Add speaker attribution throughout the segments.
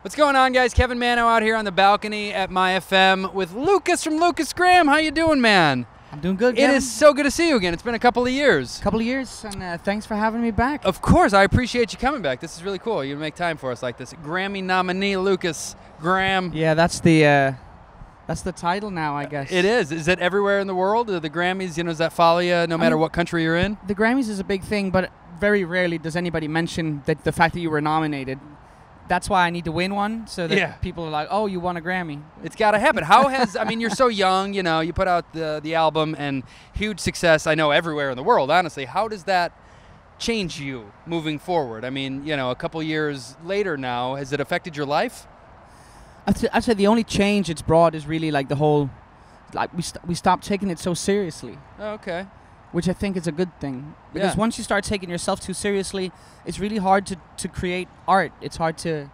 Speaker 1: What's going on, guys? Kevin Mano out here on the balcony at MYfm with Lukas from Lukas Graham. How you doing, man?
Speaker 2: I'm doing good,
Speaker 1: It
Speaker 2: Kevin.
Speaker 1: is so good to see you again. It's been a couple of years.
Speaker 2: And thanks for having me back.
Speaker 1: Of course, I appreciate you coming back. This is really cool. You make time for us like this. Grammy nominee Lukas Graham.
Speaker 2: Yeah, that's the title now, I guess.
Speaker 1: It is. Is it everywhere in the world? The Grammys, does that follow you no matter what country you're in?
Speaker 2: The Grammys is a big thing, but very rarely does anybody mention that the fact that you were nominated. That's why I need to win one, so that people are like, oh, you won a Grammy.
Speaker 1: It's got to happen. How has, you're so young, you put out the album and huge success, I know, everywhere in the world, honestly. How does that change you moving forward? A couple years later now, has it affected your life?
Speaker 2: I'd say the only change it's brought is really like the whole, we stopped taking it so seriously.
Speaker 1: Oh, okay.
Speaker 2: Which I think is a good thing. Because once you start taking yourself too seriously, it's really hard to create art. It's hard to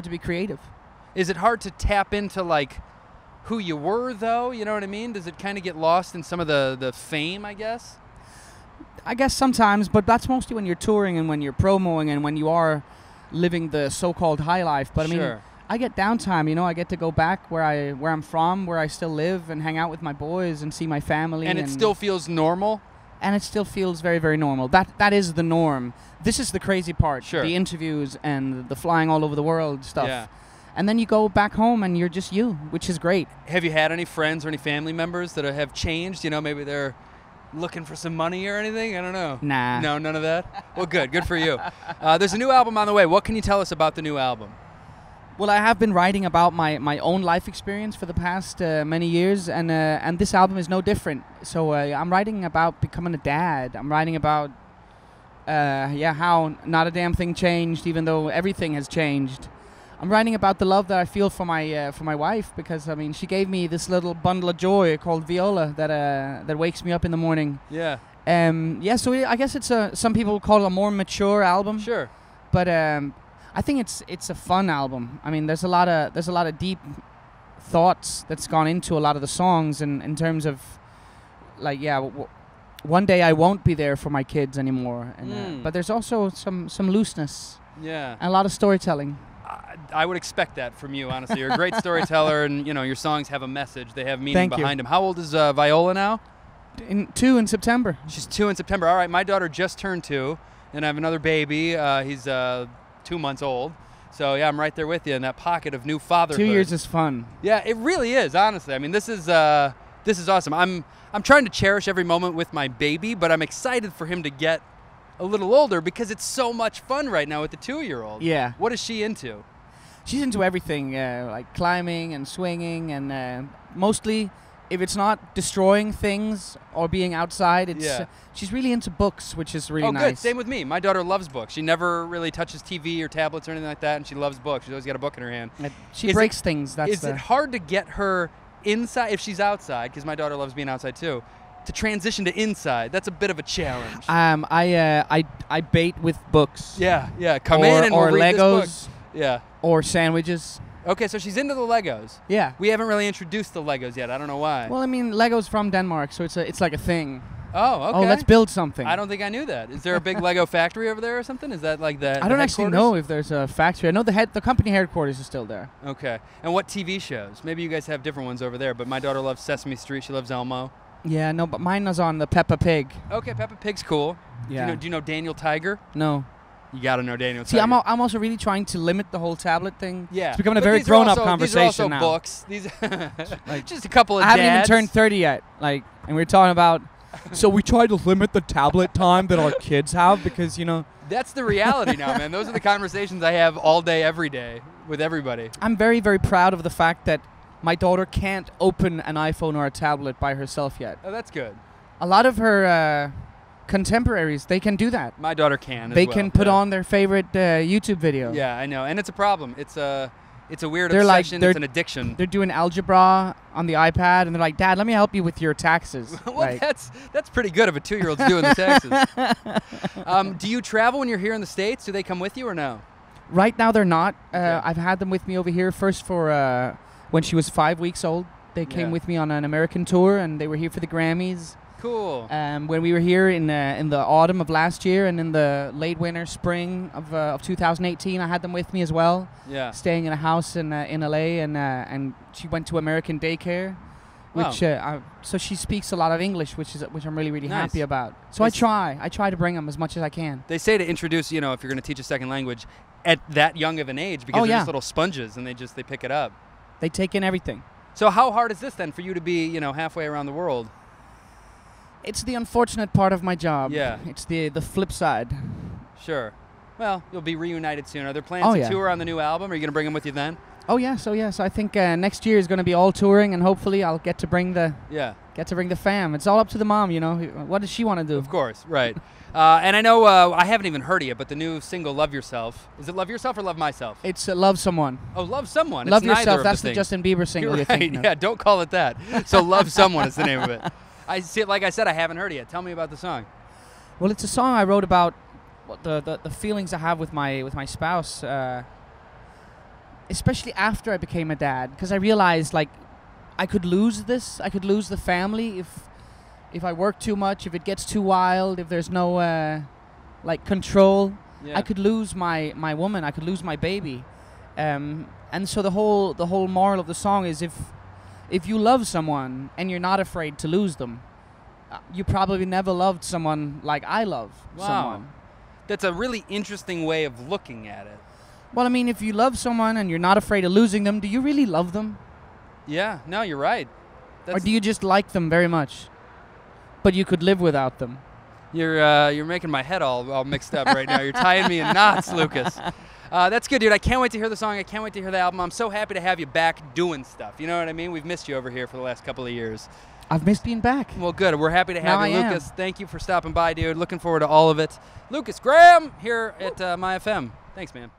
Speaker 2: be creative.
Speaker 1: Is it hard to tap into who you were though? You know what I mean? Does it kind of get lost in some of the fame, I guess?
Speaker 2: I guess sometimes, but that's mostly when you're touring and when you're promoing and when you are living the so-called high life. But I get downtime, I get to go back where I'm from, where I still live, and hang out with my boys and see my family.
Speaker 1: And it still feels normal?
Speaker 2: And it still feels very, very normal. That is the norm. This is the crazy part.
Speaker 1: Sure.
Speaker 2: The interviews and the flying all over the world stuff.
Speaker 1: Yeah.
Speaker 2: And then you go back home and you're just you, which is great.
Speaker 1: Have you had any friends or any family members that have changed? Maybe they're looking for some money or anything? I don't know.
Speaker 2: Nah.
Speaker 1: No, none of that? Well, good. Good for you. There's a new album on the way. What can you tell us about the new album?
Speaker 2: Well, I have been writing about my own life experience for the past many years, and this album is no different. So I'm writing about becoming a dad. I'm writing about how not a damn thing changed, even though everything has changed. I'm writing about the love that I feel for my wife, because she gave me this little bundle of joy called Viola that wakes me up in the morning.
Speaker 1: Yeah.
Speaker 2: So I guess it's some people call it a more mature album.
Speaker 1: Sure.
Speaker 2: But I think it's a fun album. There's a lot of deep thoughts that's gone into a lot of the songs, and in terms of one day I won't be there for my kids anymore. And but there's also some looseness.
Speaker 1: Yeah.
Speaker 2: And a lot of storytelling.
Speaker 1: I would expect that from you, honestly. You're a great storyteller, and your songs have a message. They have meaning behind them. How old is Viola now?
Speaker 2: 2 in September.
Speaker 1: She's 2 in September. All right, my daughter just turned 2, and I have another baby. He's 2 months old. So yeah, I'm right there with you in that pocket of new fatherhood.
Speaker 2: 2 years is fun.
Speaker 1: Yeah, it really is, honestly. This is awesome. I'm trying to cherish every moment with my baby, but I'm excited for him to get a little older because it's so much fun right now with the 2-year-old.
Speaker 2: Yeah.
Speaker 1: What is she into?
Speaker 2: She's into everything, like climbing and swinging, and mostly, if it's not destroying things or being outside, she's really into books, which is really nice.
Speaker 1: Oh, good. Same with me. My daughter loves books. She never really touches TV or tablets or anything like that, and she loves books. She's always got a book in her hand.
Speaker 2: She breaks things.
Speaker 1: Is it hard to get her inside, if she's outside, because my daughter loves being outside too, to transition to inside? That's a bit of a challenge.
Speaker 2: I bait with books.
Speaker 1: Yeah. Come in and we'll read
Speaker 2: Legos.
Speaker 1: this book. Yeah.
Speaker 2: Or sandwiches.
Speaker 1: Okay, so she's into the Legos.
Speaker 2: Yeah.
Speaker 1: We haven't really introduced the Legos yet. I don't know why.
Speaker 2: Well, Legos from Denmark, so it's like a thing.
Speaker 1: Oh, okay.
Speaker 2: Oh, let's build something.
Speaker 1: I don't think I knew that. Is there a big Lego factory over there or something? Is that like that?
Speaker 2: I don't actually know if there's a factory. I know the company headquarters is still there.
Speaker 1: Okay. And what TV shows? Maybe you guys have different ones over there, but my daughter loves Sesame Street. She loves Elmo.
Speaker 2: Yeah, no, but mine was on the Peppa Pig.
Speaker 1: Okay, Peppa Pig's cool.
Speaker 2: Yeah.
Speaker 1: Do you know Daniel Tiger?
Speaker 2: No.
Speaker 1: You got to know Daniel Tiger.
Speaker 2: See, I'm also really trying to limit the whole tablet thing.
Speaker 1: Yeah.
Speaker 2: It's becoming a very grown-up conversation now.
Speaker 1: These are also books. Just a couple of
Speaker 2: I haven't even turned 30 yet. And we're talking about... So we try to limit the tablet time that our kids have because,
Speaker 1: That's the reality now, man. Those are the conversations I have all day, every day with everybody.
Speaker 2: I'm very, very proud of the fact that my daughter can't open an iPhone or a tablet by herself yet.
Speaker 1: Oh, that's good.
Speaker 2: A lot of her contemporaries, they can do that.
Speaker 1: My daughter can
Speaker 2: They can put on their favorite YouTube video.
Speaker 1: Yeah, I know. And it's a problem. It's a weird obsession. It's an addiction.
Speaker 2: They're doing algebra on the iPad, and they're like, Dad, let me help you with your taxes.
Speaker 1: Well, that's pretty good if a 2-year-old's doing the taxes. Do you travel when you're here in the States? Do they come with you or no?
Speaker 2: Right now, they're not. I've had them with me over here first for when she was 5 weeks old. They came with me on an American tour, and they were here for the Grammys.
Speaker 1: Cool.
Speaker 2: When we were here in the autumn of last year and in the late winter, spring of 2018, I had them with me as well.
Speaker 1: Yeah.
Speaker 2: Staying in a house in LA, and she went to American daycare, which so she speaks a lot of English, which I'm really
Speaker 1: Nice.
Speaker 2: happy about. So I try to bring them as much as I can.
Speaker 1: They say to introduce, if you're going to teach a second language at that young of an age, because they're just little sponges and they pick it up.
Speaker 2: They take in everything.
Speaker 1: So how hard is this then for you to be, halfway around the world?
Speaker 2: It's the unfortunate part of my job.
Speaker 1: Yeah.
Speaker 2: It's the flip side.
Speaker 1: Sure. Well, you'll be reunited soon. Are there plans to tour on the new album? Are you going to bring them with you then?
Speaker 2: Oh yeah, so I think next year is going to be all touring, and hopefully I'll get to bring the fam. It's all up to the mom, What does she want to do?
Speaker 1: Of course, right. And I know I haven't even heard it yet, but the new single "Love Yourself" is it "Love Yourself" or "Love Myself"?
Speaker 2: It's "Love Someone."
Speaker 1: Oh, "Love Someone."
Speaker 2: Love
Speaker 1: it's neither
Speaker 2: Yourself.
Speaker 1: Of
Speaker 2: That's
Speaker 1: the
Speaker 2: the Justin Bieber single.
Speaker 1: You're
Speaker 2: you're
Speaker 1: right.
Speaker 2: thinking of.
Speaker 1: Yeah, don't call it that. So "Love Someone" is the name of it. I see. Like I said, I haven't heard it yet. Tell me about the song.
Speaker 2: Well, it's a song I wrote about the feelings I have with my spouse, especially after I became a dad, because I realized I could lose this. I could lose the family if I work too much, if it gets too wild, if there's no control.
Speaker 1: Yeah.
Speaker 2: I could lose my woman. I could lose my baby. And so the whole moral of the song is if you love someone and you're not afraid to lose them, you probably never loved someone like I love someone.
Speaker 1: That's a really interesting way of looking at it.
Speaker 2: Well, I mean, if you love someone and you're not afraid of losing them, do you really love them?
Speaker 1: Yeah, no, you're right.
Speaker 2: Or do you just like them very much, but you could live without them?
Speaker 1: You're making my head all mixed up right now. You're tying me in knots, Lukas. That's good, dude. I can't wait to hear the song. I can't wait to hear the album. I'm so happy to have you back doing stuff. You know what I mean? We've missed you over here for the last couple of years.
Speaker 2: I've missed being back.
Speaker 1: Well, good. We're happy to have
Speaker 2: now
Speaker 1: you,
Speaker 2: I
Speaker 1: Lukas.
Speaker 2: am.
Speaker 1: Thank you for stopping by, dude. Looking forward to all of it. Lukas Graham here at MYfm. Thanks, man.